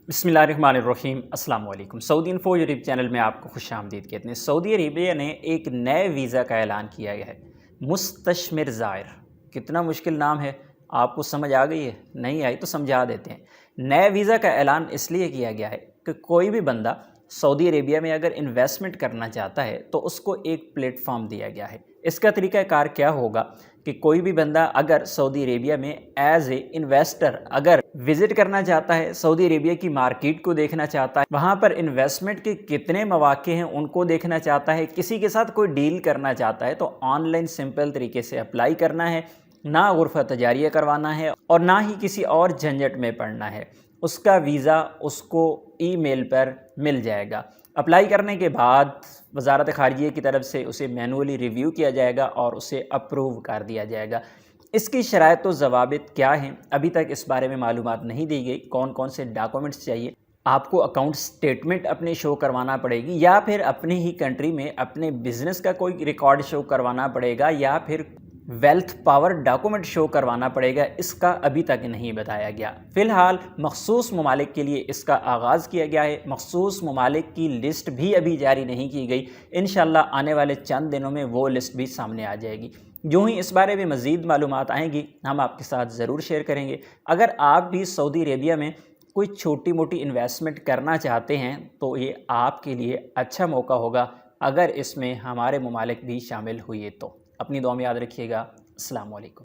बिस्मिल्लाहिर्रहमानिर्रहीम। अस्सलाम वालेकुम। सऊदी इन्फो यूट्यूब चैनल में आपको खुश आमदीद कहते हैं। सऊदी अरेबिया ने एक नए वीज़ा का ऐलान किया गया है, मुस्तशमिर ज़ायर। कितना मुश्किल नाम है, आपको समझ आ गई है? नहीं आई तो समझा देते हैं। नए वीज़ा का ऐलान इसलिए किया गया है कि कोई भी बंदा सऊदी अरेबिया में अगर इन्वेस्टमेंट करना चाहता है तो उसको एक प्लेटफॉर्म दिया गया है। इसका तरीक़ाकार क्या होगा कि कोई भी बंदा अगर सऊदी अरेबिया में एज ए इन्वेस्टर अगर विज़िट करना चाहता है, सऊदी अरेबिया की मार्केट को देखना चाहता है, वहाँ पर इन्वेस्टमेंट के कितने मौक़े हैं उनको देखना चाहता है, किसी के साथ कोई डील करना चाहता है, तो ऑनलाइन सिंपल तरीके से अप्लाई करना है, ना गुरफ़ा तजारिया करवाना है और ना ही किसी और झंझट में पड़ना है। उसका वीज़ा उसको ईमेल पर मिल जाएगा। अप्लाई करने के बाद वज़ारत ख़ारिजिया की तरफ से उसे मैनुअली रिव्यू किया जाएगा और उसे अप्रूव कर दिया जाएगा। इसकी शराइत व ज़वाबित क्या हैं, अभी तक इस बारे में मालूमात नहीं दी गई। कौन कौन से डॉक्यूमेंट्स चाहिए, आपको अकाउंट स्टेटमेंट अपने शो करवाना पड़ेगी या फिर अपनी ही कंट्री में अपने बिज़नेस का कोई रिकॉर्ड शो करवाना पड़ेगा या फिर वेल्थ पावर डॉक्यूमेंट शो करवाना पड़ेगा, इसका अभी तक नहीं बताया गया। फ़िलहाल मखसूस ममालिक के लिए इसका आगाज़ किया गया है। मखसूस ममालिक की लिस्ट भी अभी जारी नहीं की गई। इंशाअल्लाह आने वाले चंद दिनों में वो लिस्ट भी सामने आ जाएगी। यूँ ही इस बारे में मज़ीद मालूमात आएंगी, हम आपके साथ ज़रूर शेयर करेंगे। अगर आप भी सऊदी अरेबिया में कोई छोटी मोटी इन्वेस्टमेंट करना चाहते हैं तो ये आपके लिए अच्छा मौका होगा, अगर इसमें हमारे ममालिक भी शामिल हुए तो। अपनी दुआ में याद रखिएगा। अस्सलाम वालेकुम।